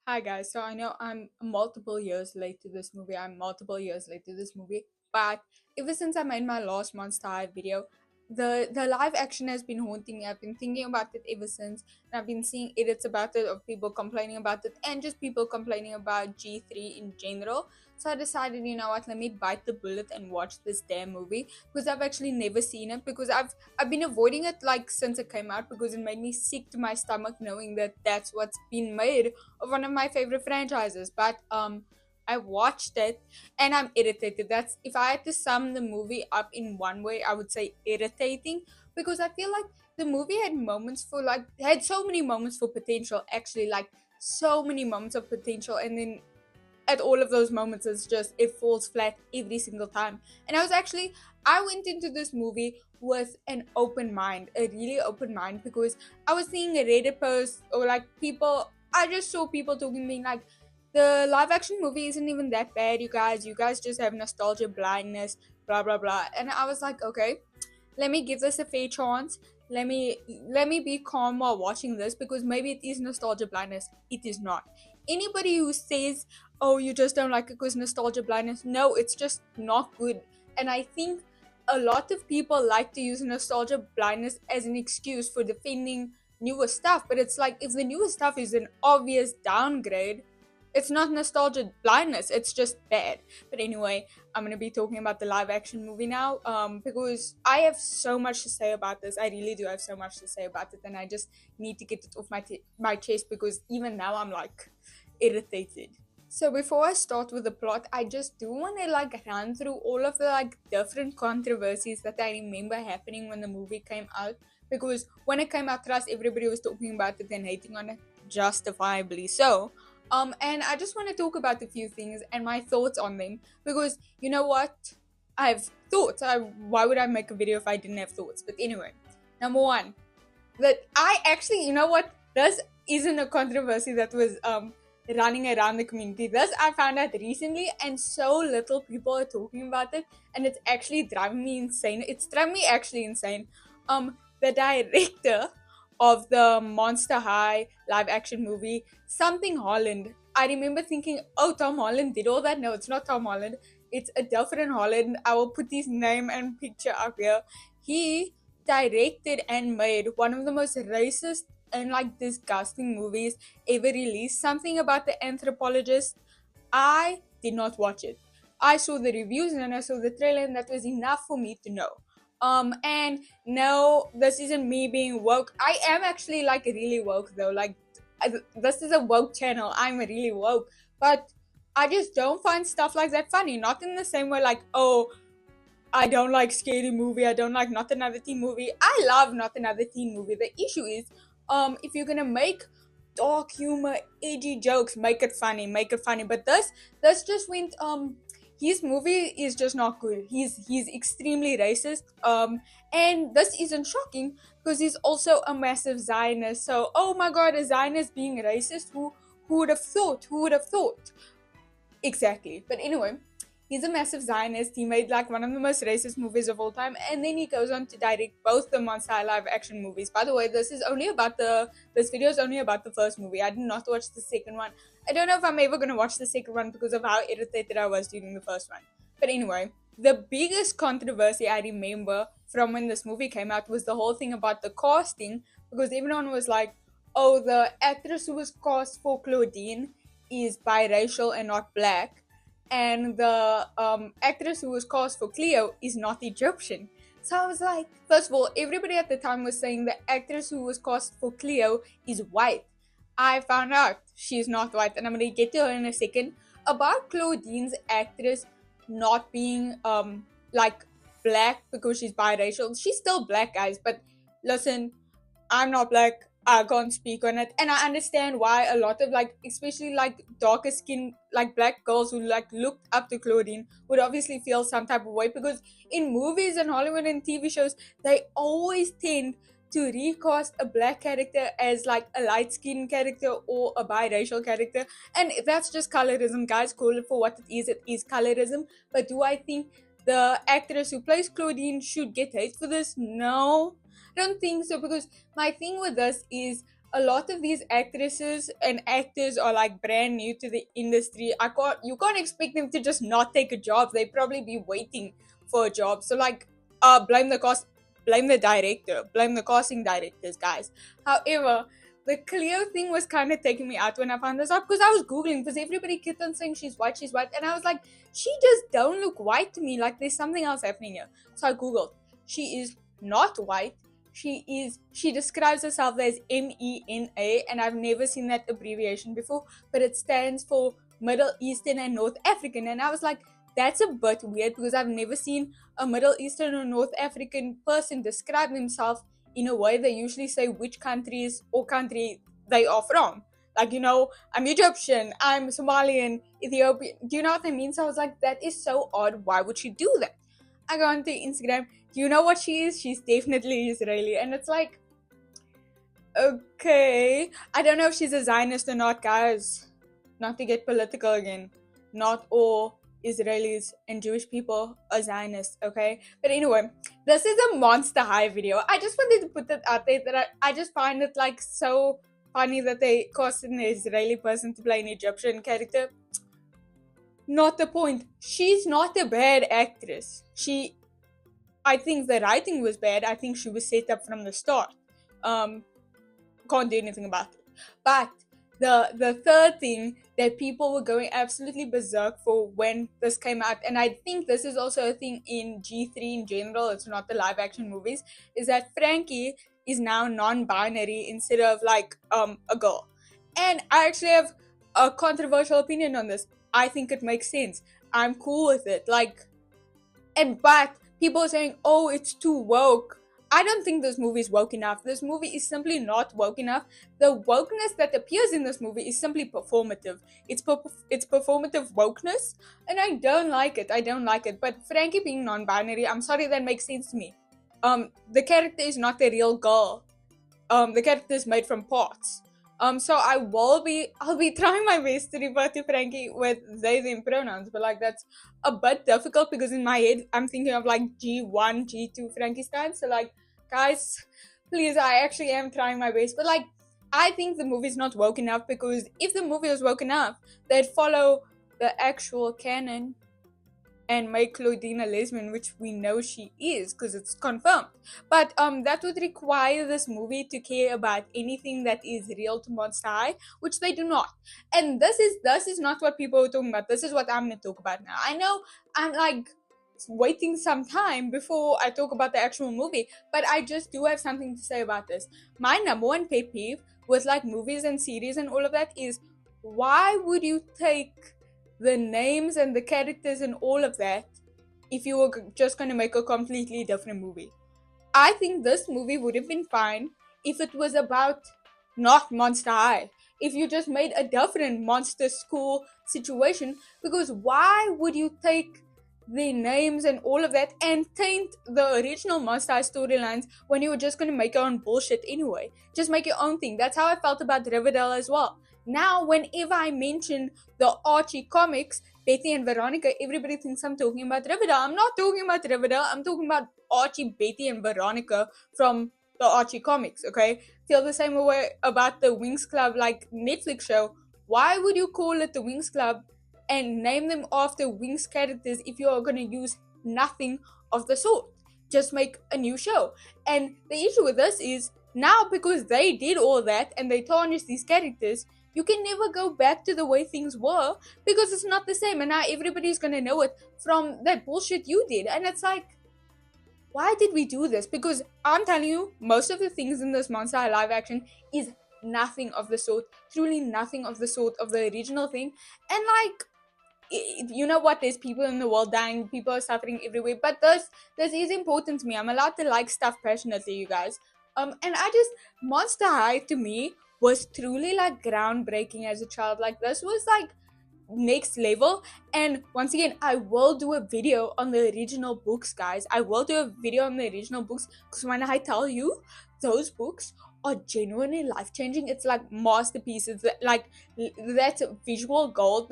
Hi guys, so I know I'm multiple years late to this movie. But ever since I made my last Monster High video, the live action has been haunting me. I've been thinking about it ever since, and I've been seeing edits about it of people complaining about it and just people complaining about G3 in general. So I decided, you know what, let me bite the bullet and watch this damn movie because I've actually never seen it because I've been avoiding it like since it came out because it made me sick to my stomach knowing that that's what's been made of one of my favorite franchises. But I watched it and I'm irritated. That's if I had to sum the movie up in one way, I would say irritating because I feel like the movie had so many moments for potential, actually, like so many moments of potential, and then at all of those moments it's just it falls flat every single time. And I went into this movie with an open mind, a really open mind, because I was seeing a Reddit post or like people, I just saw people talking, being like, the live action movie isn't even that bad, you guys just have nostalgia blindness, blah blah blah. And I was like, okay, let me give this a fair chance. Let me be calm while watching this because maybe it is nostalgia blindness. It is not. Anybody who says, "Oh, you just don't like it because nostalgia blindness," no, it's just not good. And I think a lot of people like to use nostalgia blindness as an excuse for defending newer stuff. But it's like if the newer stuff is an obvious downgrade, it's not nostalgia blindness. It's just bad. But anyway, I'm gonna be talking about the live action movie now, because I have so much to say about this. I really do have so much to say about it, and I just need to get it off my chest because even now I'm like irritated. So before I start with the plot, I just do want to like run through all of the like different controversies that I remember happening when the movie came out. Because when it came out, trust everybody was talking about it and hating on it, justifiably so. And I just want to talk about a few things and my thoughts on them because you know what, I have thoughts. Why would I make a video if I didn't have thoughts? But anyway, number one, that I actually, you know what, this isn't a controversy that was running around the community. This I found out recently, and so little people are talking about it, and it's actually driving me insane. It's driving me actually insane. The director of the Monster High live action movie, something Holland. I remember thinking, oh, Tom Holland did all that. No, it's not Tom Holland. It's a different Holland. I will put his name and picture up here. He directed and made one of the most racist and like disgusting movies ever released. Something about the anthropologist. I did not watch it. I saw the reviews and then I saw the trailer, and that was enough for me to know. And no, this isn't me being woke. I am actually like really woke though. Like, this is a woke channel. I'm really woke, but I just don't find stuff like that funny. Not in the same way, like, oh, I don't like scary movie. I don't like Not Another Teen Movie. I love Not Another Teen Movie. The issue is, if you're gonna make dark humor, edgy jokes, make it funny, make it funny. But this just went his movie is just not good. He's extremely racist. And this isn't shocking because he's also a massive Zionist. So oh my god, a Zionist being racist? Who would have thought? Who would have thought? Exactly. But anyway, he's a massive Zionist. He made like one of the most racist movies of all time, and then he goes on to direct both the Monster High live action movies. By the way, this video is only about the first movie. I did not watch the second one. I don't know if I'm ever gonna watch the second one because of how irritated I was during the first one. But anyway, the biggest controversy I remember from when this movie came out was the whole thing about the casting, because everyone was like, "Oh, the actress who was cast for Claudine is biracial and not black, and the actress who was cast for Cleo is not Egyptian." So I was like, first of all, everybody at the time was saying the actress who was cast for Cleo is white. I found out she's not white, and I'm gonna get to her in a second. About Claudine's actress not being like black because she's biracial. She's still black, guys, but listen, I'm not black. I can't speak on it. And I understand why a lot of like, especially like darker skin, like black girls who like looked up to Claudine would obviously feel some type of way because in movies and Hollywood and TV shows, they always tend to recast a black character as like a light skinned character or a biracial character. And that's just colorism, guys. Call it for what it is colorism. But do I think the actress who plays Claudine should get hate for this? No, I don't think so, because my thing with this is a lot of these actresses and actors are like brand new to the industry. You can't expect them to just not take a job. They probably be waiting for a job. So like blame the cost, blame the director, blame the casting directors, guys. However, the Cleo thing was kind of taking me out when I found this out, because I was googling, because everybody kept on saying she's white, and I was like, she just don't look white to me. Like there's something else happening here. So I googled. She is not white. She describes herself as MENA, and I've never seen that abbreviation before, but it stands for Middle Eastern and North African. And I was like, that's a bit weird, because I've never seen a Middle Eastern or North African person describe themselves in a way. They usually say which countries or country they are from. Like, I'm Egyptian, I'm Somalian, Ethiopian. Do you know what I mean? So I was like, that is so odd. Why would she do that? I go onto Instagram. Do you know what she is? She's definitely Israeli. And it's like, okay. I don't know if she's a Zionist or not, guys. Not to get political again. Not all Israelis and Jewish people are Zionists, okay? But anyway, this is a Monster High video. I just wanted to put that out there, that I just find it like so funny that they casted an Israeli person to play an Egyptian character. Not the point. She's not a bad actress. I think the writing was bad. I think she was set up from the start. Can't do anything about it. But the third thing that people were going absolutely berserk for when this came out, and I think this is also a thing in G3 in general, it's not the live action movies, is that Frankie is now non-binary instead of like a girl. And I actually have a controversial opinion on this. I think it makes sense. I'm cool with it. But people are saying, oh, it's too woke. I don't think this movie is woke enough. This movie is simply not woke enough. The wokeness that appears in this movie is simply performative. It's performative wokeness, and I don't like it. But Frankie being non-binary, I'm sorry, that makes sense to me. The character is not a real girl. The character is made from parts. So I'll be trying my best to refer to Frankie with they, them pronouns, but like that's a bit difficult because in my head I'm thinking of like G1, G2 Frankenstein. So like, guys, please, I actually am trying my best. But like, I think the movie's not woke enough, because if the movie was woke enough, they'd follow the actual canon and make Claudine a lesbian, which we know she is because it's confirmed. But that would require this movie to care about anything that is real to Monster High, which they do not. And this is not what people are talking about. This is what I'm gonna talk about now. I know I'm like waiting some time before I talk about the actual movie, but I just do have something to say about this. My number one pet peeve with like movies and series and all of that is, why would you take the names and the characters and all of that if you were just going to make a completely different movie? I think this movie would have been fine if it was about not Monster High. If you just made a different monster school situation, because why would you take the names and all of that and taint the original Monster High storylines when you were just going to make your own bullshit anyway? Just make your own thing. That's how I felt about Riverdale as well. Now, whenever I mention the Archie comics, Betty and Veronica, everybody thinks I'm talking about Riverdale. I'm not talking about Riverdale. I'm talking about Archie, Betty, and Veronica from the Archie comics, okay? Feel the same way about the Winx Club, like Netflix show. Why would you call it the Winx Club and name them after Winx characters if you are going to use nothing of the sort? Just make a new show. And the issue with this is, now because they did all that and they tarnished these characters, you can never go back to the way things were, because it's not the same, and now everybody's gonna know it from that bullshit you did. And it's like, why did we do this? Because I'm telling you, most of the things in this Monster High live action is nothing of the sort, truly nothing of the sort of the original thing. And like, you know what, there's people in the world dying, people are suffering everywhere, but this is important to me. I'm allowed to like stuff passionately, you guys. And Monster High to me was truly like groundbreaking as a child. Like, this was like next level. And once again, I will do a video on the original books, guys. I will do a video on the original books, because when I tell you, those books are genuinely life-changing. It's like masterpieces, like that's visual gold.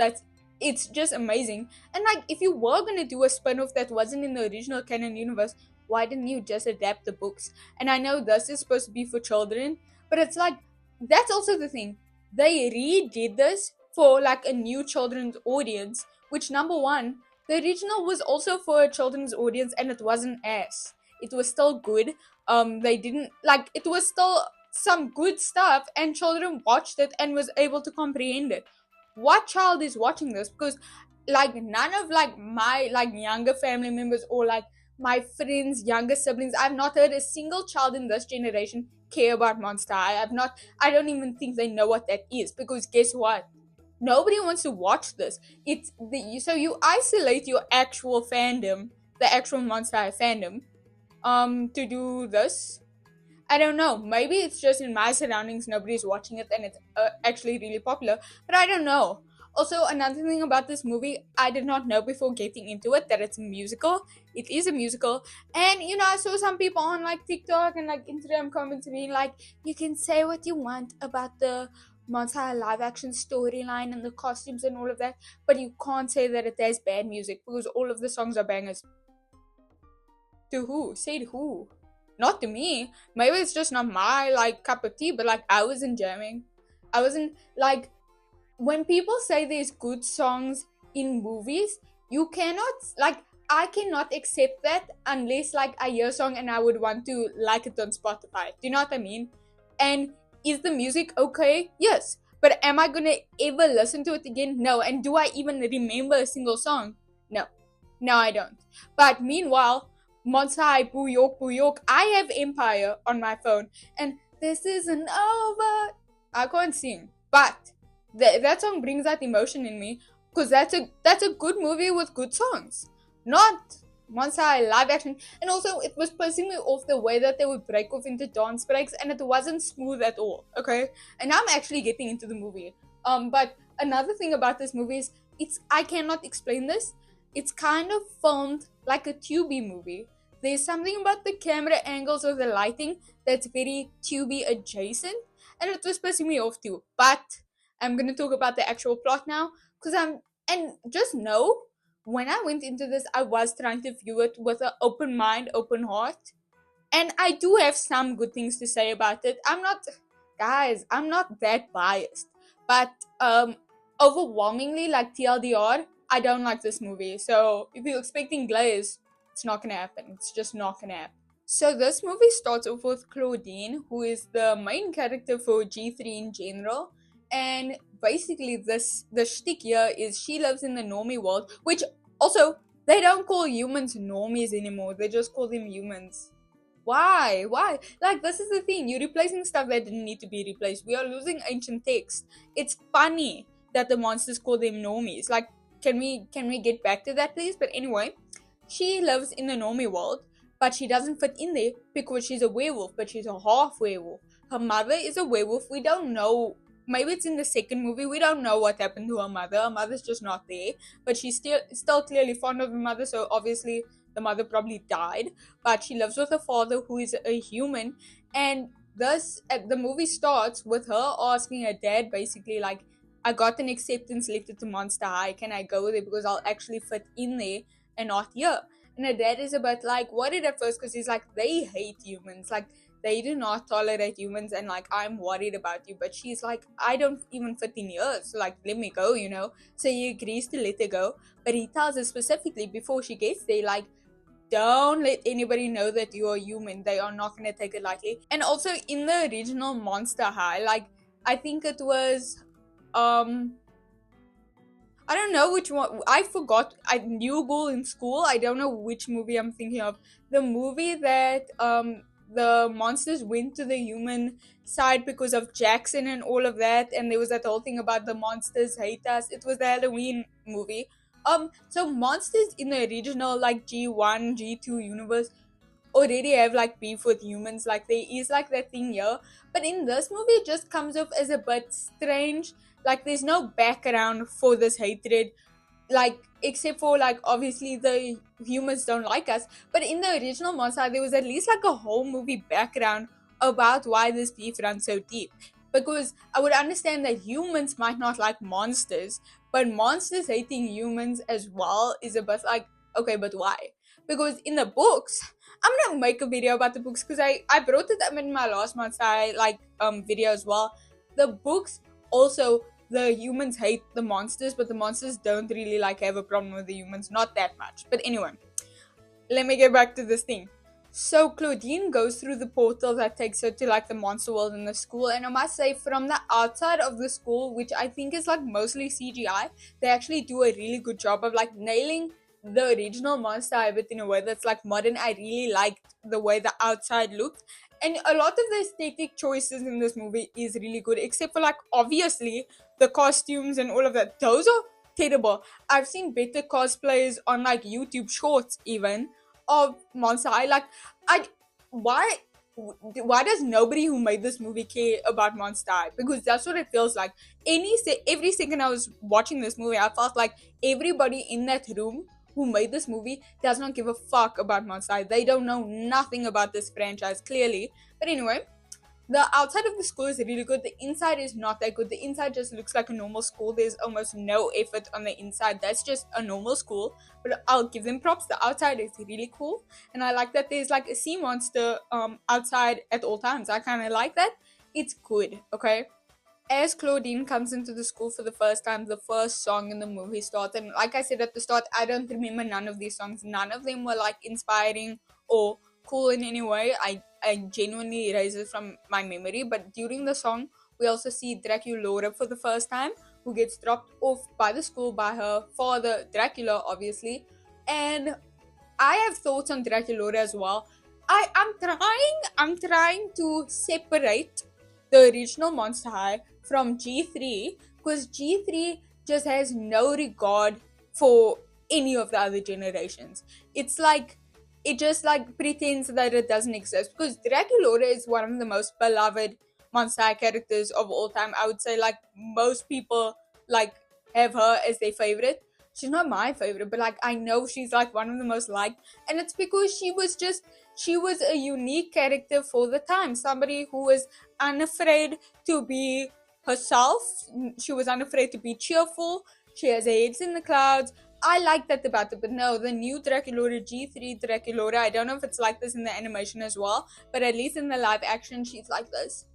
It's just amazing. And like, if you were gonna do a spin-off that wasn't in the original canon universe, why didn't you just adapt the books? And I know this is supposed to be for children, but it's like, that's also the thing. They redid this for like a new children's audience, which number one, the original was also for a children's audience and it wasn't ass. It was still good. They didn't like it was still some good stuff and children watched it and was able to comprehend it. What child is watching this? Because like none of like my like younger family members or like my friends, younger siblings, I've not heard a single child in this generation care about Monster High. I don't even think they know what that is because guess what? Nobody wants to watch this. So you isolate your actual fandom, the actual Monster High fandom, to do this. I don't know. Maybe it's just in my surroundings, nobody's watching it and it's actually really popular, but I don't know. Also, another thing about this movie, I did not know before getting into it that it's a musical. It is a musical. And, I saw some people on like TikTok and like Instagram comments being like, you can say what you want about the Monster live action storyline and the costumes and all of that, but you can't say that it has bad music because all of the songs are bangers. To who? Said who? Not to me. Maybe it's just not my like cup of tea, but like I wasn't jamming. I wasn't like when people say there's good songs in movies, you cannot like I cannot accept that unless like I hear a song and I would want to like it on Spotify. Do you know what I mean? And is the music okay? Yes. But am I gonna ever listen to it again? No. And do I even remember a single song? No. No, I don't. But meanwhile, Monster High, Boo York, Boo York, I have Empire on my phone. And this isn't over. I can't sing. But that song brings that emotion in me because that's a good movie with good songs, not Monster High live action. And also, it was pissing me off the way that they would break off into dance breaks, and it wasn't smooth at all. Okay, and now I'm actually getting into the movie. But another thing about this movie is I cannot explain this. It's kind of filmed like a Tubi movie. There's something about the camera angles or the lighting that's very Tubi adjacent, and it was pissing me off too. But I'm gonna talk about the actual plot now, and just know when I went into this, I was trying to view it with an open mind, open heart, and I do have some good things to say about it. I'm not that biased, but overwhelmingly, like TLDR, I don't like this movie. So if you're expecting glaze, it's not gonna happen. It's just not gonna happen. So this movie starts off with Claudine, who is the main character for G3 in general, and basically the shtick here is she lives in the normie world, which also they don't call humans normies anymore. They just call them humans. Why? Why? Like this is the thing. You're replacing stuff that didn't need to be replaced. We are losing ancient text. It's funny that the monsters call them normies. Like, can we get back to that, please? But anyway, she lives in the normie world, but she doesn't fit in there because she's a werewolf, but she's a half werewolf. Her mother is a werewolf. We don't know. Maybe it's in the second movie. We don't know what happened to her mother. Her mother's just not there, but she's still clearly fond of her mother. So obviously the mother probably died. But she lives with her father, who is a human, and thus the movie starts with her asking her dad basically like, I got an acceptance letter to Monster High. Can I go there because I'll actually fit in there and not here? And her dad is a bit like worried at first because he's like, they hate humans. Like, they do not tolerate humans and like, I'm worried about you. But she's like, I don't even fit in here. So like, let me go. So he agrees to let her go. But he tells her specifically before she gets there, like, don't let anybody know that you are human. They are not going to take it lightly. And also in the original Monster High, like, I think it was I don't know which one. I forgot. I knew Google in school. I don't know which movie I'm thinking of. The movie that the monsters went to the human side because of Jackson and all of that, and there was that whole thing about the monsters hate us. It was the Halloween movie. So monsters in the original like G1, G2 universe already have like beef with humans. Like there is like that thing here, but in this movie it just comes off as a bit strange. Like there's no background for this hatred, like except for like obviously the humans don't like us. But in the original Monster there was at least like a whole movie background about why this beef runs so deep, because I would understand that humans might not like monsters, but monsters hating humans as well is a bit like, okay, but why? Because in the books, I'm gonna make a video about the books because I brought it up in my last month's video as well. The books also, the humans hate the monsters, but the monsters don't really like have a problem with the humans, not that much. But anyway, let me get back to this thing. So Claudine goes through the portal that takes her to like the monster world in the school, and I must say, from the outside of the school, which I think is like mostly CGI, they actually do a really good job of like nailing the original monster habit in a way that's like modern. I really liked the way the outside looked, and a lot of the aesthetic choices in this movie is really good, except for like obviously the costumes and all of that. Those are terrible. I've seen better cosplays on like YouTube Shorts even of Monster High. Like, I why why does nobody who made this movie care about Monster High? Because that's what it feels like. Every second I was watching this movie, I felt like everybody in that room who made this movie does not give a fuck about Monster High. They don't know nothing about this franchise, clearly. But anyway, the outside of the school is really good. The inside is not that good. The inside just looks like a normal school. There's almost no effort on the inside. That's just a normal school. But I'll give them props. The outside is really cool. And I like that there's like a sea monster outside at all times. I kind of like that. It's good, okay? As Claudine comes into the school for the first time, the first song in the movie starts. And like I said at the start, I don't remember none of these songs. None of them were like inspiring or cool in any way. I genuinely erase it from my memory. But during the song, we also see Draculaura for the first time, who gets dropped off by the school by her father, Dracula, obviously. And I have thoughts on Draculaura as well. I'm trying to separate the original Monster High from G3, because G3 just has no regard for any of the other generations. It's like it just like pretends that it doesn't exist, because Draculaura is one of the most beloved Monster High characters of all time. I would say like most people like have her as their favorite. She's not my favorite, but like I know she's like one of the most liked, and it's because she was a unique character for the time. Somebody who was unafraid to be herself. She was unafraid to be cheerful. She has her heads in the clouds. I like that about it. But no, the new Draculaura, G3 Draculaura, I don't know if it's like this in the animation as well, but at least in the live action, she's like this.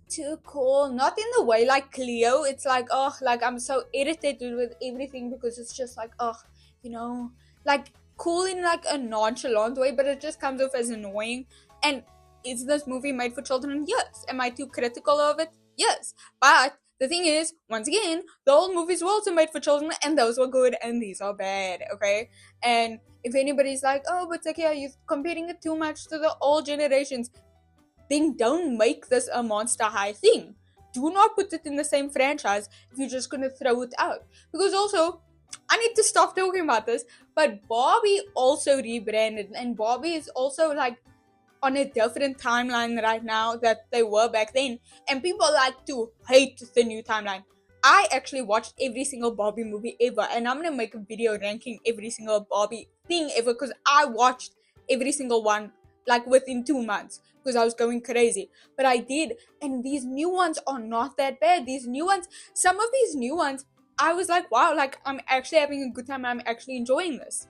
Too cool. Not in the way like Cleo. It's like, oh, like I'm so irritated with everything because it's just like, oh, you know, like cool in like a nonchalant way, but it just comes off as annoying. And is this movie made for children? Yes. Am I too critical of it? Yes. But the thing is, once again, the old movies were also made for children, and those were good, and these are bad, okay? And if anybody's like, oh, but okay, are you comparing it too much to the old generations? Then don't make this a Monster High thing. Do not put it in the same franchise if you're just gonna throw it out. Because also, I need to stop talking about this, but Barbie also rebranded, and Barbie is also like on a different timeline right now that they were back then, and people like to hate the new timeline. I actually watched every single Barbie movie ever, and I'm gonna make a video ranking every single Barbie thing ever, because I watched every single one like within 2 months because I was going crazy. But I did, and these new ones are not that bad. These new ones, some of these new ones, I was like, wow, like I'm actually having a good time. I'm actually enjoying this.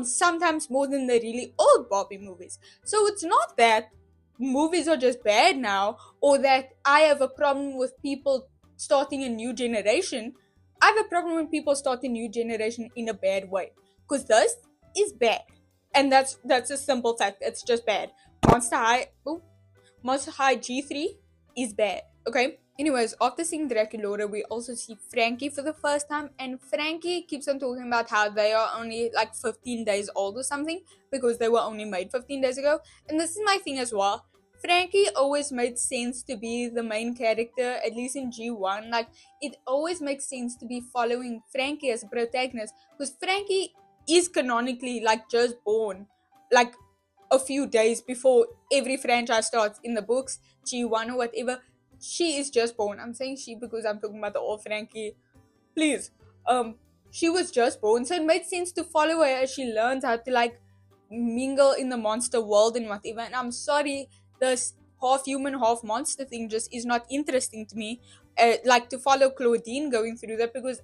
Sometimes more than the really old Barbie movies. So it's not that movies are just bad now, or that I have a problem with people starting a new generation. I have a problem when people start a new generation in a bad way, because this is bad, and that's a simple fact. It's just bad. Monster High G3 is bad. Okay. Anyways, after seeing Draculaura, we also see Frankie for the first time, and Frankie keeps on talking about how they are only like 15 days old or something because they were only made 15 days ago. And this is my thing as well. Frankie always made sense to be the main character, at least in G1. Like, it always makes sense to be following Frankie as a protagonist, because Frankie is canonically like just born like a few days before every franchise starts in the books, G1 or whatever. She is just born. I'm saying she because I'm talking about the old Frankie. Please. She was just born, so it made sense to follow her as she learns how to like mingle in the monster world and whatever. And I'm sorry, this half human, half monster thing just is not interesting to me. Like to follow Claudine going through that, because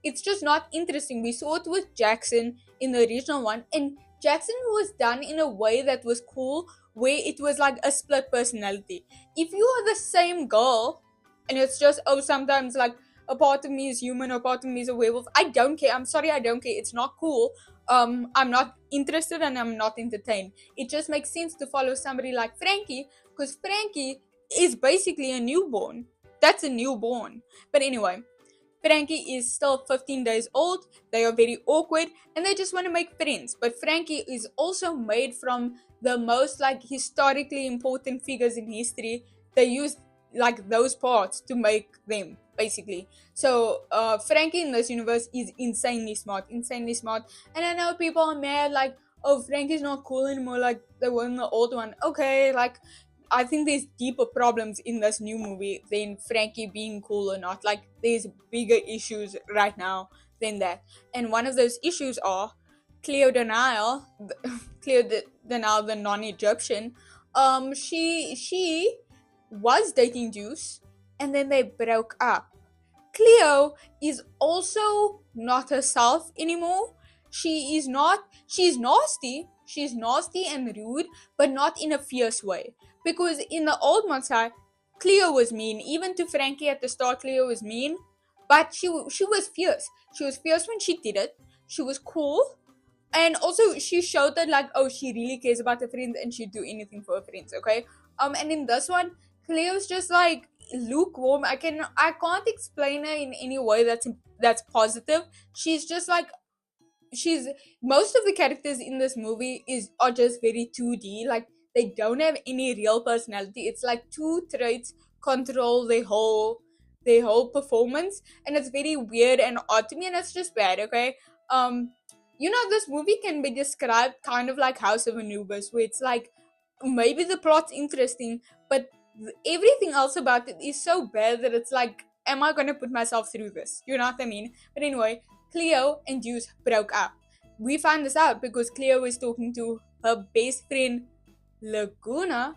it's just not interesting. We saw it with Jackson in the original one, and Jackson was done in a way that was cool, where it was like a split personality. If you are the same girl, and it's just, oh, sometimes like a part of me is human, a part of me is a werewolf, I don't care. I'm sorry, I don't care. It's not cool. I'm not interested and I'm not entertained. It just makes sense to follow somebody like Frankie, because Frankie is basically a newborn. That's a newborn. But anyway, Frankie is still 15 days old, they are very awkward, and they just want to make friends. But Frankie is also made from the most like historically important figures in history. They used like those parts to make them, basically. So Frankie in this universe is insanely smart, insanely smart. And I know people are mad like, oh, Frankie's not cool anymore like they were in the old one. Okay, like I think there's deeper problems in this new movie than Frankie being cool or not. Like, there's bigger issues right now than that. And one of those issues are Cleo Denial, Denial, the non-Egyptian. She was dating Juice, and then they broke up. Cleo is also not herself anymore. She's nasty. She's nasty and rude, but not in a fierce way. Because in the old Mansai, Cleo was mean. Even to Frankie at the start, Cleo was mean. But she was fierce. She was fierce when she did it. She was cool. And also she showed that like, oh, she really cares about her friends and she'd do anything for her friends, okay? And in this one, Cleo's just like lukewarm. I can't explain her in any way that's positive. She's just like, she's most of the characters in this movie are just very 2D. Like, they don't have any real personality. It's like two traits control their whole performance, and it's very weird and odd to me, and it's just bad, okay? um this movie can be described kind of like House of Anubis, where it's like maybe the plot's interesting, but everything else about it is so bad that it's like, am I gonna put myself through this? You know what I mean? But anyway, Cleo and Juice broke up. We find this out because Cleo is talking to her best friend Laguna.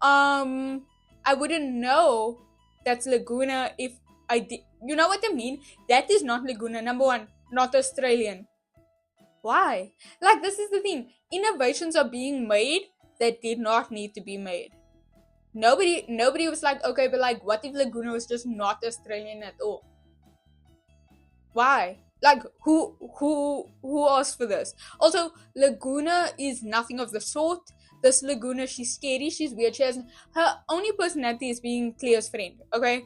I wouldn't know that's Laguna if I did. You know what I mean? That is not Laguna. Number one, not Australian. Why? Like, this is the thing. Innovations are being made that did not need to be made. Nobody was like, okay, but like, what if Laguna was just not Australian at all? Why? Like, who asked for this? Also, Laguna is nothing of the sort. This Laguna, she's scary, she's weird. She has her only personality is being Cleo's friend. Okay,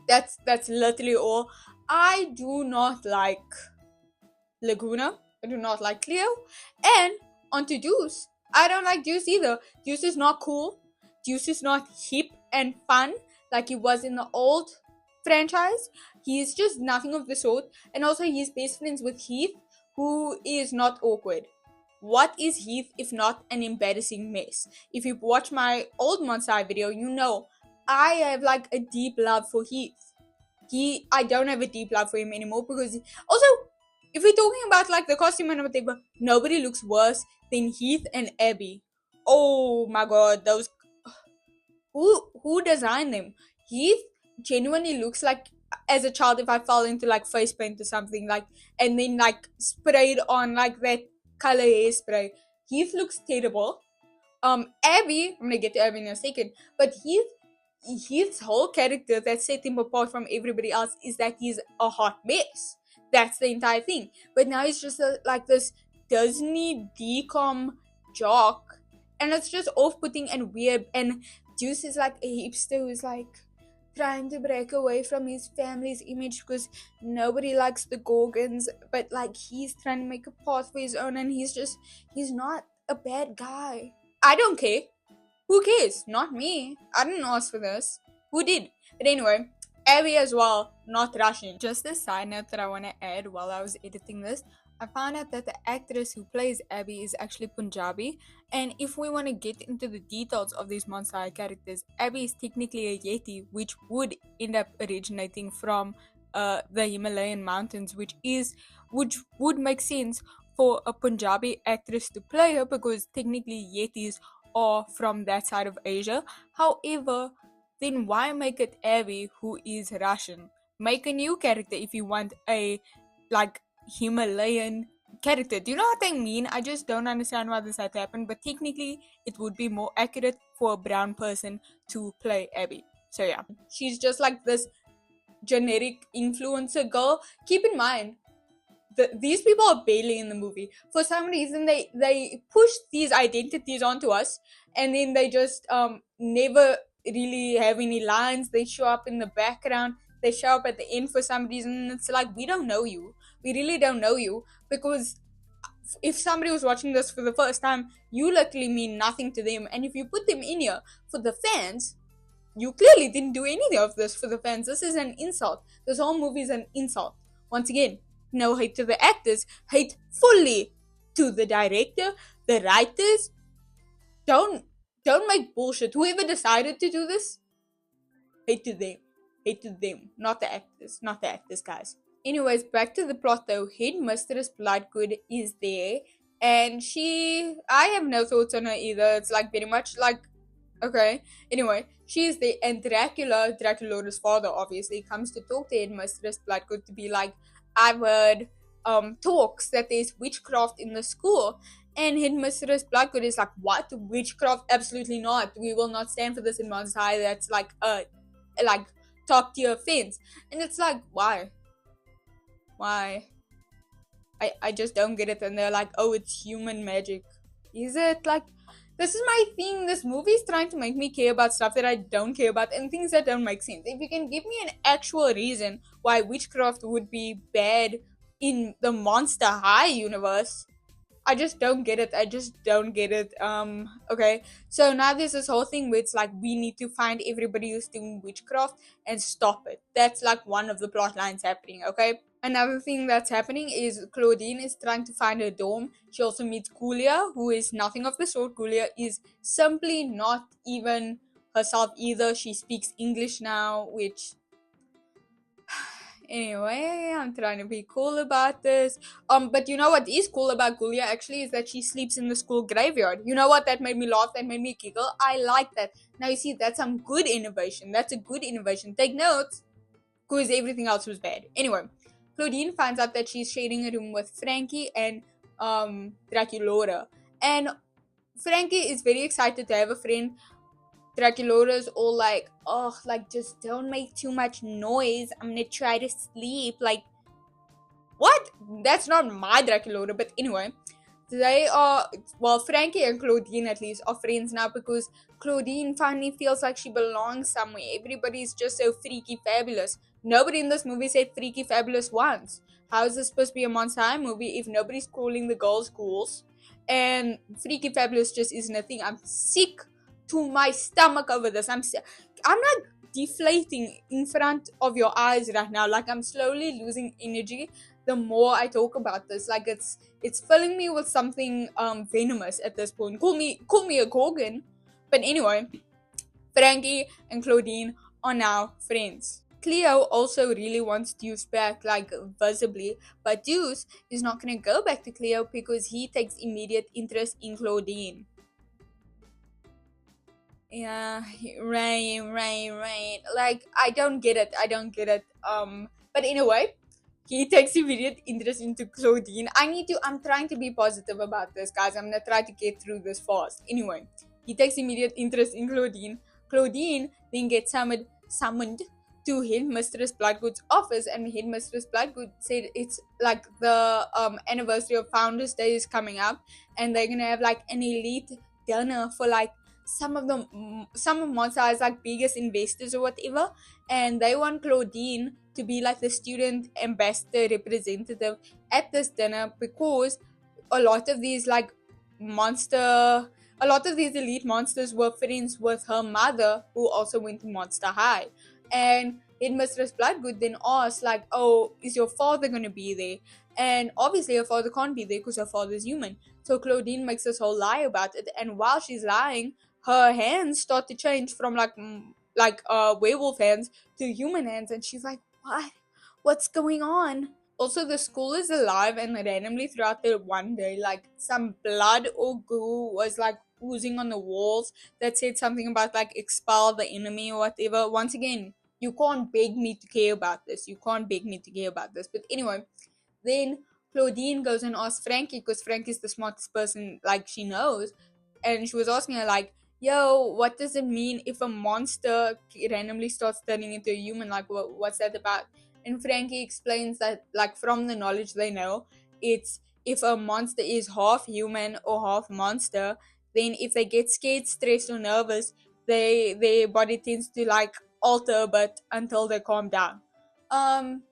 that's literally all. I do not like Laguna. I do not like Cleo. And onto Juice. I don't like Juice either. Juice is not cool. Juice is not hip and fun like he was in the old franchise. He is just nothing of the sort. And also, he's best friends with Heath, who is not awkward. What is Heath if not an embarrassing mess? If you watch my old Monsai video, you know I have like a deep love for Heath. I don't have a deep love for him anymore because also, if we're talking about like the costume and whatever, nobody looks worse than Heath and Abby. Oh my god, those who designed them? Heath genuinely looks like, as a child, if I fell into like face paint or something, like, and then like sprayed on like that color hairspray. Heath looks terrible. Abby, I'm gonna get to Abby in a second, but Heath's whole character that set him apart from everybody else is that he's a hot mess. That's the entire thing. But now he's just like this Disney decom jock, and it's just off-putting and weird. And Juice is like a hipster who's like trying to break away from his family's image because nobody likes the Gorgons, but like he's trying to make a path for his own, and he's not a bad guy. I don't care. Who cares? Not me. I didn't ask for this. Who did? But anyway, Abby as well, not Russian. Just a side note that I want to add while I was editing this, I found out that the actress who plays Abby is actually Punjabi, and if we want to get into the details of these Monster characters, Abby is technically a Yeti, which would end up originating from the Himalayan mountains, which would make sense for a Punjabi actress to play her because technically Yetis are from that side of Asia. However, then why make it Abby, who is Russian? Make a new character if you want a like Himalayan character. Do you know what I mean? I just don't understand why this had to happen, but technically it would be more accurate for a brown person to play Abby. So yeah, she's just like this generic influencer girl. Keep in mind, these people are barely in the movie. For some reason, they push these identities onto us, and then they just never really have any lines. They show up in the background. They show up at the end for some reason. It's like, we don't know you. We really don't know you, because if somebody was watching this for the first time, you literally mean nothing to them. And if you put them in here for the fans, you clearly didn't do any of this for the fans. This is an insult. This whole movie is an insult. Once again, no hate to the actors, hate fully to the director, the writers. Don't don't make bullshit. Whoever decided to do this, hate to them. Hate to them. Not the actors. Not the actors, guys. Anyways, back to the plot though. Headmistress Bloodgood is there, and I have no thoughts on her either. It's like very much like, okay. Anyway, she's there, and Dracula's father, obviously comes to talk to Headmistress Bloodgood to be like, I've heard talks that there's witchcraft in the school. And Headmistress Bloodgood is like, what? Witchcraft? Absolutely not. We will not stand for this in Monster High. That's like a like top tier offense. And it's like, why? Why? I just don't get it. And they're like, oh, it's human magic. Is it? Like, this is my thing. This movie is trying to make me care about stuff that I don't care about and things that don't make sense. If you can give me an actual reason why witchcraft would be bad in the Monster High universe, I just don't get it. I just don't get it. Okay. So now there's this whole thing where it's like, we need to find everybody who's doing witchcraft and stop it. That's like one of the plot lines happening, okay? Another thing that's happening is Claudine is trying to find her dorm. She also meets Julia, who is nothing of the sort. Julia is simply not even herself either. She speaks English now, which, anyway, I'm trying to be cool about this. But you know what is cool about Julia actually is that she sleeps in the school graveyard. You know what? That made me laugh. That made me giggle. I like that. Now you see, that's some good innovation. That's a good innovation. Take notes, because everything else was bad. Anyway, Claudine finds out that she's sharing a room with Frankie and Draculora. And Frankie is very excited to have a friend. Draculaura's all like, oh, like, just don't make too much noise. I'm gonna try to sleep. Like, what? That's not my Draculaura. But anyway, they are, well, Frankie and Claudine at least are friends now, because Claudine finally feels like she belongs somewhere. Everybody's just so freaky fabulous. Nobody in this movie said freaky fabulous once. How is this supposed to be a Monster High movie if nobody's calling the girls ghouls and freaky fabulous just isn't a thing? I'm sick to my stomach over this. I'm like deflating in front of your eyes right now. Like, I'm slowly losing energy the more I talk about this. Like, it's filling me with something venomous at this point. Call me a Gorgon. But anyway, Frankie and Claudine are now friends. Cleo also really wants Deuce back, like, visibly, but Deuce is not gonna go back to Cleo because he takes immediate interest in Claudine. Yeah, right. Like, I don't get it. But anyway, he takes immediate interest into Claudine. I'm trying to be positive about this, guys. I'm gonna try to get through this fast. Anyway, he takes immediate interest in Claudine. Claudine then gets summoned to Headmistress Bloodgood's office, and Headmistress Bloodgood said it's like the anniversary of Founders Day is coming up, and they're gonna have like an elite dinner for like some of Monster High's like biggest investors or whatever, and they want Claudine to be like the student ambassador representative at this dinner, because a lot of these elite monsters were friends with her mother, who also went to Monster High. And Headmistress Bloodgood then asked, like, oh, is your father going to be there? And obviously her father can't be there because her father's human. So Claudine makes this whole lie about it, and while she's lying, her hands start to change from werewolf hands to human hands, and she's like, what's going on? Also, the school is alive, and randomly throughout the one day, like, some blood or goo was like oozing on the walls that said something about like expel the enemy or whatever. Once again, you can't beg me to care about this. But anyway, then Claudine goes and asks Frankie, because Frankie's the smartest person like she knows, and she was asking her like, yo, what does it mean if a monster randomly starts turning into a human? Like, what's that about? And Frankie explains that, like, from the knowledge they know, it's if a monster is half human or half monster, then if they get scared, stressed, or nervous, their body tends to like alter a bit until they calm down. Um,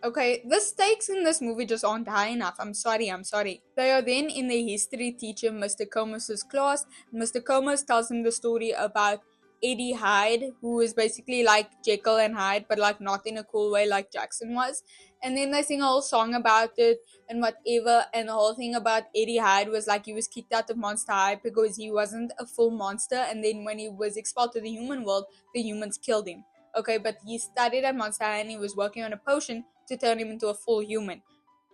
Okay, the stakes in this movie just aren't high enough. I'm sorry, I'm sorry. They are then in the history teacher Mr. Comus's class. Mr. Comus tells them the story about Eddie Hyde, who is basically like Jekyll and Hyde, but like not in a cool way like Jackson was. And then they sing a whole song about it and whatever. And the whole thing about Eddie Hyde was like he was kicked out of Monster High because he wasn't a full monster. And then when he was expelled to the human world, the humans killed him. Okay, but he studied at Monster High and he was working on a potion to turn him into a full human.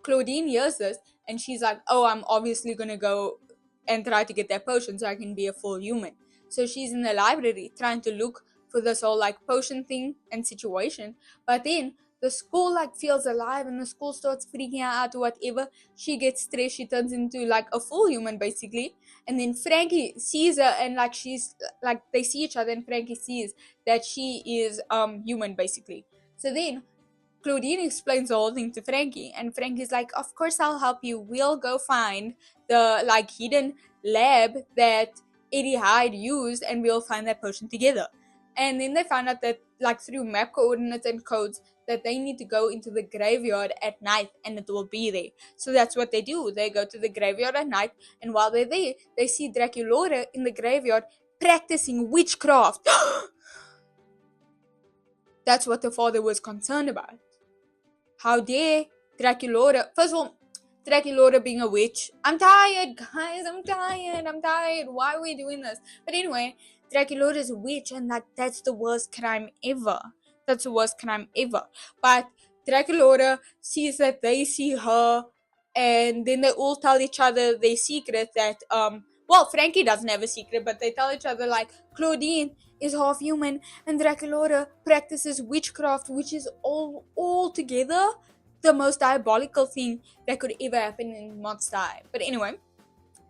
Claudine hears this and she's like, oh, I'm obviously gonna go and try to get that potion so I can be a full human. So she's in the library trying to look for this whole like potion thing and situation. But then the school like feels alive and the school starts freaking her out or whatever. She gets stressed, she turns into like a full human basically. And then Frankie sees her and like she's like they see each other and Frankie sees that she is human basically. So then Claudine explains the whole thing to Frankie, and Frankie's like, "Of course, I'll help you. We'll go find the like hidden lab that Eddie Hyde used, and we'll find that potion together." And then they find out that, like through map coordinates and codes, that they need to go into the graveyard at night, and it will be there. So that's what they do. They go to the graveyard at night, and while they're there, they see Draculaura in the graveyard practicing witchcraft. That's what the father was concerned about. How dare Draculaura? First of all, Draculaura being a witch. I'm tired, guys. I'm tired. Why are we doing this? But anyway, Draculaura is a witch, and that's the worst crime ever. That's the worst crime ever. But Draculaura sees that they see her, and then they all tell each other their secret that well, Frankie doesn't have a secret, but they tell each other like Claudine is half human and Draculaura practices witchcraft, which is all together the most diabolical thing that could ever happen in Monster High. But anyway,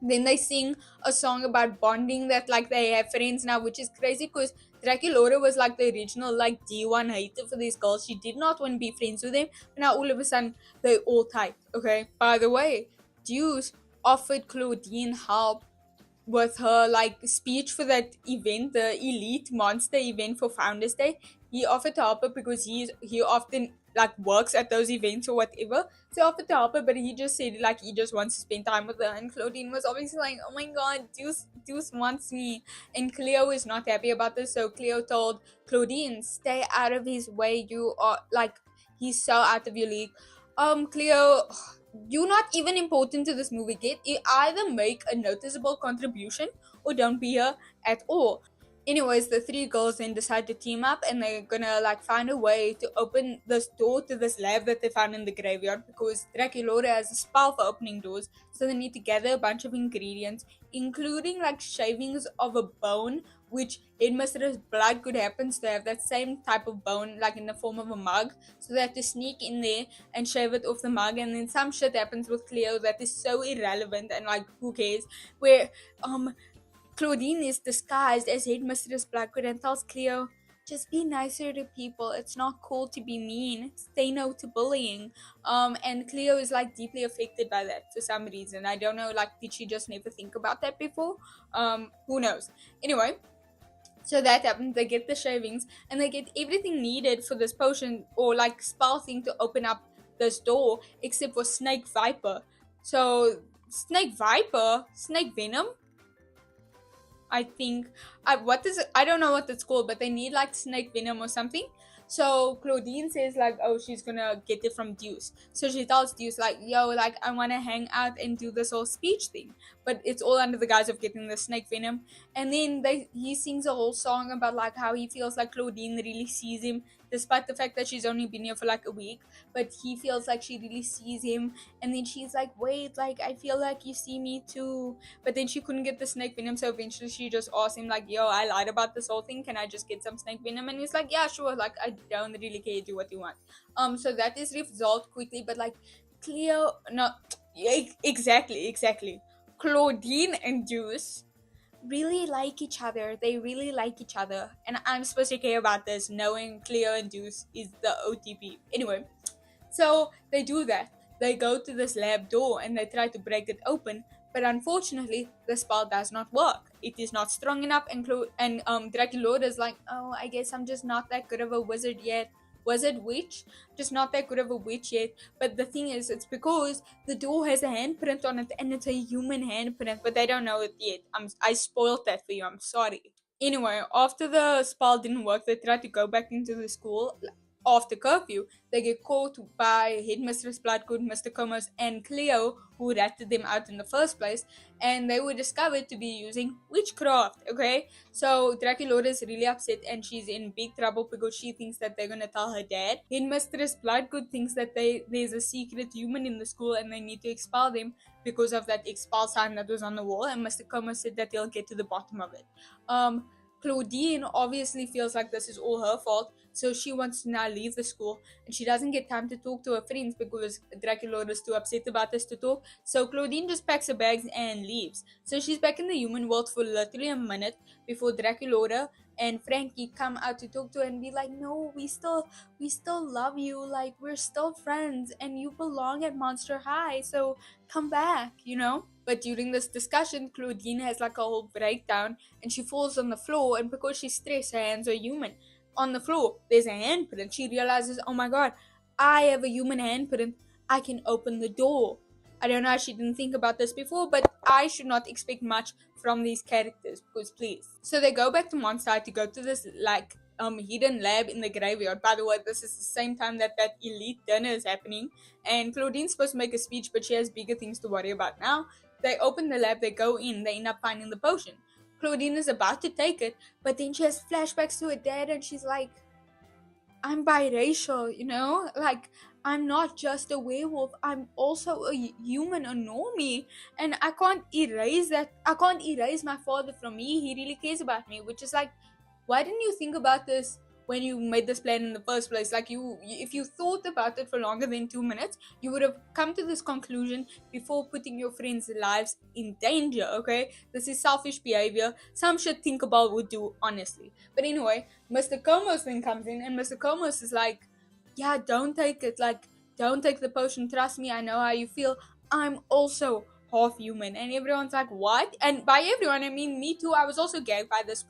then they sing a song about bonding that like they have friends now, which is crazy because Draculaura was like the original like D1 hater for these girls. She did not want to be friends with them, but now all of a sudden they all tight. Okay. By the way, Deuce offered Claudine help with her like speech for that event, the Elite Monster event for Founders Day. He offered to help her because he often like works at those events or whatever. So he offered to help her, but he just said like he just wants to spend time with her. And Claudine was obviously like, oh my god, Deuce wants me. And Cleo is not happy about this. So Cleo told Claudine, stay out of his way. You are like he's so out of your league. Cleo, you're not even important to this movie. Get either make a noticeable contribution or don't be here at all. Anyways, the three girls then decide to team up and they're gonna like find a way to open this door to this lab that they found in the graveyard because Draculaura has a spell for opening doors. So they need to gather a bunch of ingredients, including like shavings of a bone, which Headmistress Blood could happens to have that same type of bone, like in the form of a mug. So they have to sneak in there and shave it off the mug, and then some shit happens with Cleo that is so irrelevant and like who cares? Where Claudine is disguised as Headmistress Blackwood and tells Cleo, just be nicer to people. It's not cool to be mean. Say no to bullying. And Cleo is like deeply affected by that for some reason. I don't know, like did she just never think about that before? Who knows? Anyway, so that happens. They get the shavings and they get everything needed for this potion or like spell thing to open up this door except for snake viper. So snake venom, I think. What is it? I don't know what it's called, but they need like snake venom or something. So Claudine says like, oh, she's gonna get it from Deuce. So she tells Deuce like, yo, like I wanna hang out and do this whole speech thing, but it's all under the guise of getting the snake venom. And then he sings a whole song about like how he feels like Claudine really sees him, despite the fact that she's only been here for like a week. But he feels like she really sees him. And then she's like, wait, like I feel like you see me too. But then she couldn't get the snake venom, so eventually she just asked him like, yo, I lied about this whole thing, can I just get some snake venom? And he's like, yeah, sure, like I don't really care, do what you want. So that is resolved quickly, but like Cleo, no, exactly. Claudine and Deuce really like each other. They really like each other. And I'm supposed to care about this knowing Cleo and Deuce is the OTP. Anyway, so they do that. They go to this lab door and they try to break it open, but unfortunately, the spell does not work. It is not strong enough, and Dracula is like, oh, I guess I'm just not that good of a wizard yet. Wizard witch, just not that good of a witch yet. But the thing is, it's because the door has a handprint on it, and it's a human handprint, but they don't know it yet. I spoiled that for you. I'm sorry. Anyway, after the spell didn't work, they tried to go back into the school after curfew. They get caught by Headmistress Bloodgood, Mr. Comas, and Cleo, who ratted them out in the first place, and they were discovered to be using witchcraft, okay? So Dracula is really upset and she's in big trouble because she thinks that they're gonna tell her dad. Headmistress Bloodgood thinks that there's a secret human in the school and they need to expel them because of that expel sign that was on the wall, and Mr. Comas said that they'll get to the bottom of it. Claudine obviously feels like this is all her fault, so she wants to now leave the school, and she doesn't get time to talk to her friends because Dracula is too upset about this to talk. So Claudine just packs her bags and leaves. So she's back in the human world for literally a minute before Dracula and Frankie come out to talk to her and be like, no, we still love you, like we're still friends and you belong at Monster High, so come back, you know? But during this discussion, Claudine has like a whole breakdown and she falls on the floor, and because she's stressed, her hands are human. On the floor, there's a handprint. She realizes, oh my god, I have a human handprint. I can open the door. I don't know how she didn't think about this before, but I should not expect much from these characters, because please. So they go back to Monster to go to this like hidden lab in the graveyard. By the way, this is the same time that elite dinner is happening, and Claudine's supposed to make a speech, but she has bigger things to worry about now. They open the lab, they go in, they end up finding the potion. Claudine is about to take it, but then she has flashbacks to her dad and she's like, I'm biracial, you know? Like, I'm not just a werewolf, I'm also a human, a normie. And I can't erase that. I can't erase my father from me. He really cares about me, which is like, why didn't you think about this when you made this plan in the first place? Like, if you thought about it for longer than 2 minutes, you would have come to this conclusion before putting your friends' lives in danger, okay? This is selfish behavior. Some should think about would do, honestly. But anyway, Mr. Comos then comes in, and Mr. Comos is like, yeah, don't take it. Like, don't take the potion. Trust me, I know how you feel. I'm also half human. And everyone's like, what? And by everyone, I mean me too. I was also gagged by this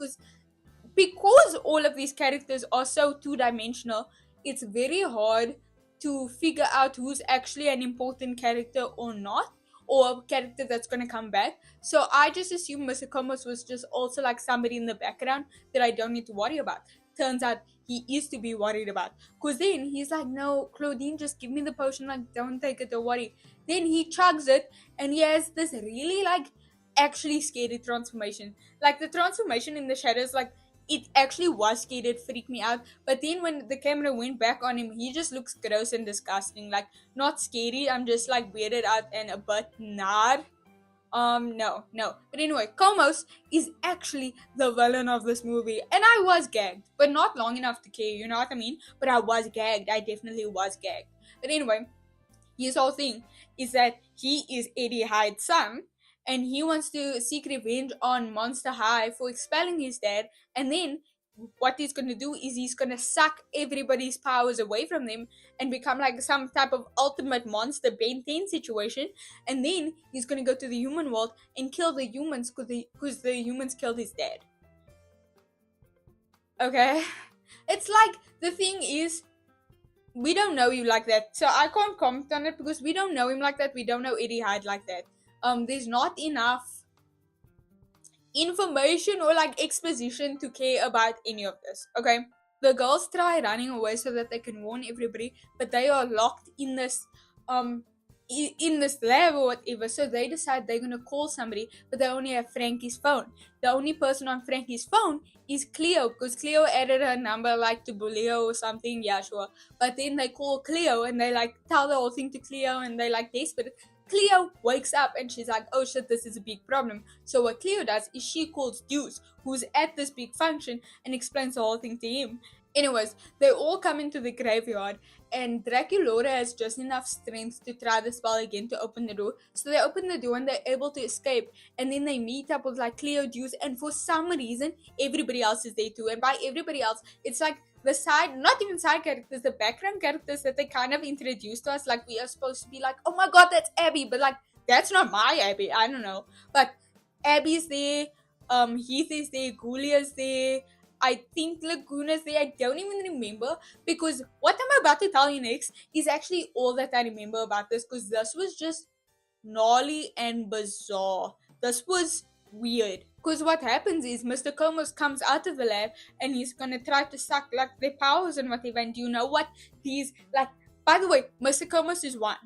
because all of these characters are so two-dimensional. It's very hard to figure out who's actually an important character or not, or a character that's going to come back. So I just assumed Mr. Comas was just also like somebody in the background that I don't need to worry about. Turns out he is to be worried about, because then he's like, no, Claudine, just give me the potion, like don't take it, don't worry. Then he chugs it and he has this really like actually scary transformation. Like the transformation in the shadows, like it actually was scary. It freaked me out. But then when the camera went back on him, he just looks gross and disgusting. Like, not scary. I'm just like weirded out and a bit nard. No. But anyway, Komos is actually the villain of this movie. And I was gagged. But not long enough to care, you know what I mean? But I was gagged. I definitely was gagged. But anyway, his whole thing is that he is Eddie Hyde's son, and he wants to seek revenge on Monster High for expelling his dad. And then what he's going to do is he's going to suck everybody's powers away from them and become like some type of ultimate monster Ben 10 situation. And then he's going to go to the human world and kill the humans because the humans killed his dad. Okay? It's like, the thing is, we don't know you like that, so I can't comment on it because we don't know him like that. We don't know Eddie Hyde like that. There's not enough information or like exposition to care about any of this. Okay, the girls try running away so that they can warn everybody, but they are locked in this in this lab or whatever. So they decide they're gonna call somebody, but they only have Frankie's phone. The only person on Frankie's phone is Cleo, because Cleo added her number like to Bulio or something. Yeah, sure. But then they call Cleo and they like tell the whole thing to Cleo and they like desperate. Cleo wakes up and she's like, oh shit, this is a big problem. So what Cleo does is she calls Deuce, who's at this big function, and explains the whole thing to him. Anyways, they all come into the graveyard and Draculaura has just enough strength to try the spell again to open the door. So they open the door and they're able to escape. And then they meet up with like Cleo, Deuce, and for some reason, everybody else is there too. And by everybody else, it's like the side, not even side characters, the background characters that they kind of introduced to us. Like we are supposed to be like, oh my god, that's Abby, but like that's not my Abby. I don't know, but Abby's there. Heath is there. Julia's there. I think Laguna's there. I don't even remember because what I'm about to tell you next is actually all that I remember about this because this was just gnarly and bizarre. This was weird. Because what happens is Mr. Comas comes out of the lab and he's gonna try to suck like their powers and whatever. And do you know what? These like by the way, Mr. Comas is one.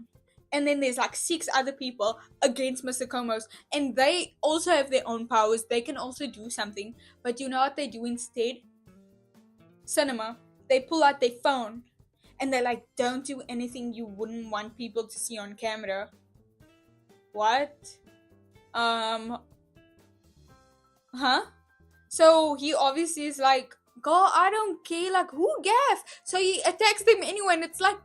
And then there's like 6 other people against Mr. Comas. And they also have their own powers. They can also do something. But you know what they do instead? Cinema. They pull out their phone. And they're like, don't do anything you wouldn't want people to see on camera. What? Huh? So he obviously is like, girl, I don't care, like who gaff? So he attacks them anyway, and it's like,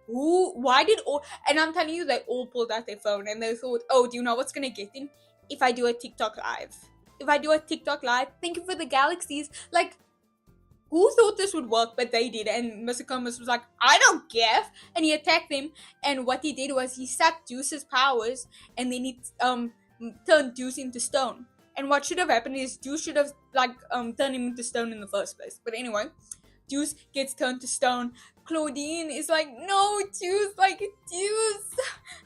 why did all, and I'm telling you, they all pulled out their phone and they thought, oh, do you know what's gonna get them? If I do a TikTok live. Thank you for the galaxies. Like, who thought this would work? But they did, and Mr. Comas was like, I don't gaff, and he attacked them, and what he did was he sucked Deuce's powers, and then he turned Deuce into stone. And what should have happened is Deuce should have turned him into stone in the first place. But anyway, Deuce gets turned to stone. Claudine is like, no, Deuce, Deuce.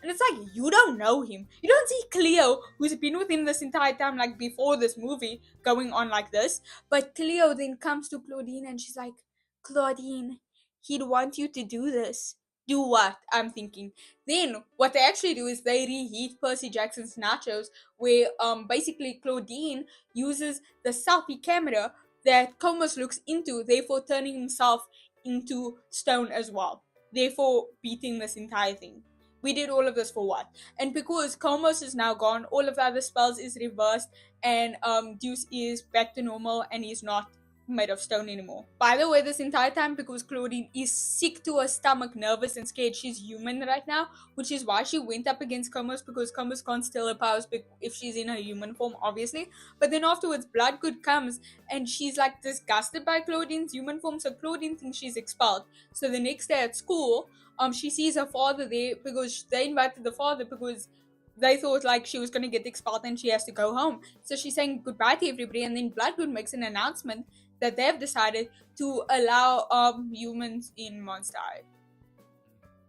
And it's like, you don't know him. You don't see Cleo, who's been with him this entire time, like before this movie, going on like this. But Cleo then comes to Claudine and she's like, Claudine, he'd want you to do this. Do what? I'm thinking. Then what they actually do is they reheat Percy Jackson's nachos, where basically Claudine uses the selfie camera that Comas looks into, therefore turning himself into stone as well, therefore beating this entire thing. We did all of this for what? And because Comas is now gone, all of the other spells is reversed, and Deuce is back to normal and he's not made of stone anymore. By the way, this entire time, because Claudine is sick to her stomach, nervous and scared, she's human right now, which is why she went up against Comas, because Comas can't steal her powers if she's in her human form, obviously. But then afterwards, Bloodgood comes and she's like disgusted by Claudine's human form, so Claudine thinks she's expelled. So the next day at school, she sees her father there because they invited the father because they thought like she was going to get expelled and she has to go home. So she's saying goodbye to everybody, and then Bloodgood makes an announcement that they've decided to allow humans in Monster High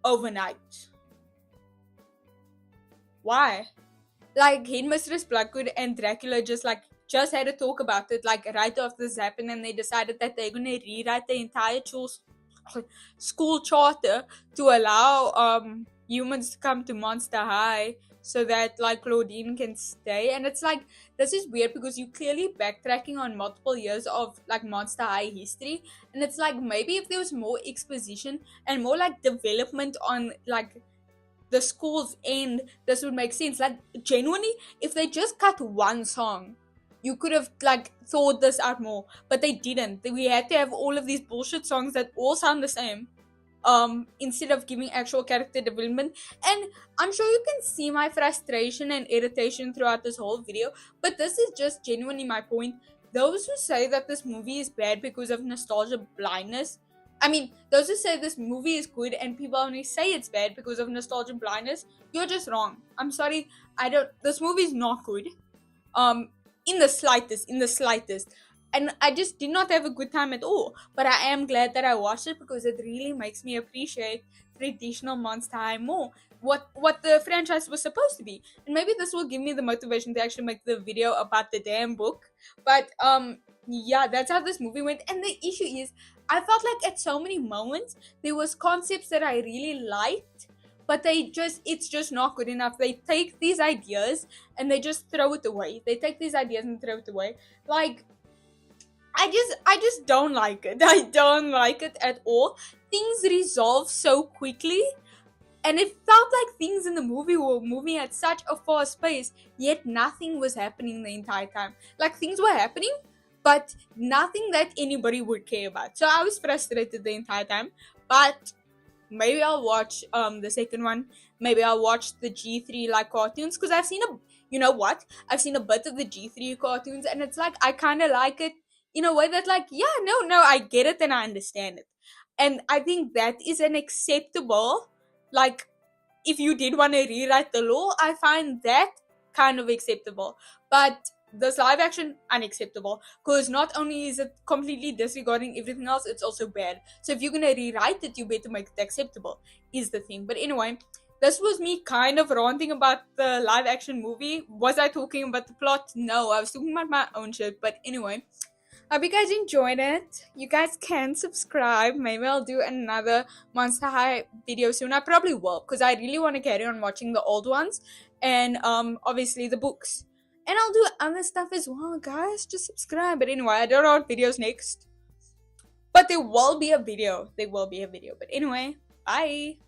overnight. Why? Like, Headmistress Bloodgood and Dracula just had a talk about it like right after this happened, and they decided that they're gonna rewrite the entire school charter to allow humans to come to Monster High so that like Claudine can stay. And it's like, this is weird because you're clearly backtracking on multiple years of like Monster High history, and it's like maybe if there was more exposition and more like development on like the school's end, this would make sense. Like genuinely, if they just cut one song, you could have like thought this out more, but they didn't. We had to have all of these bullshit songs that all sound the same, instead of giving actual character development. And I'm sure you can see my frustration and irritation throughout this whole video, but this is just genuinely my point. Those who say that this movie is bad because of nostalgia blindness, I mean, those who say this movie is good and people only say it's bad because of nostalgia blindness, you're just wrong. I'm sorry, this movie is not good. In the slightest. And I just did not have a good time at all. But I am glad that I watched it because it really makes me appreciate traditional Monster High more. What the franchise was supposed to be. And maybe this will give me the motivation to actually make the video about the damn book. But yeah, that's how this movie went. And the issue is, I felt like at so many moments there was concepts that I really liked, but it's just not good enough. They take these ideas and they just throw it away. Like, I just don't like it. I don't like it at all. Things resolve so quickly, and it felt like things in the movie were moving at such a fast pace, yet nothing was happening the entire time. Like, things were happening, but nothing that anybody would care about. So I was frustrated the entire time, but maybe I'll watch the second one. Maybe I'll watch the G3 like cartoons, because I've seen a, you know what, I've seen a bit of the G3 cartoons, and it's like I kind of like it in a way that, like, yeah, no, I get it and I understand it. And I think that is an acceptable, like, if you did want to rewrite the law, I find that kind of acceptable. But this live action, unacceptable, because not only is it completely disregarding everything else, it's also bad. So if you're gonna rewrite it, you better make it acceptable, is the thing. But anyway, this was me kind of ranting about the live action movie. Was I talking about the plot? No, I was talking about my own shit. But anyway, hope you guys enjoyed it. You guys can subscribe. Maybe I'll do another Monster High video soon. I probably will, because I really want to carry on watching the old ones, and obviously the books. And I'll do other stuff as well, guys. Just subscribe. But anyway, I don't know what videos next. But there will be a video. There will be a video. But anyway, bye.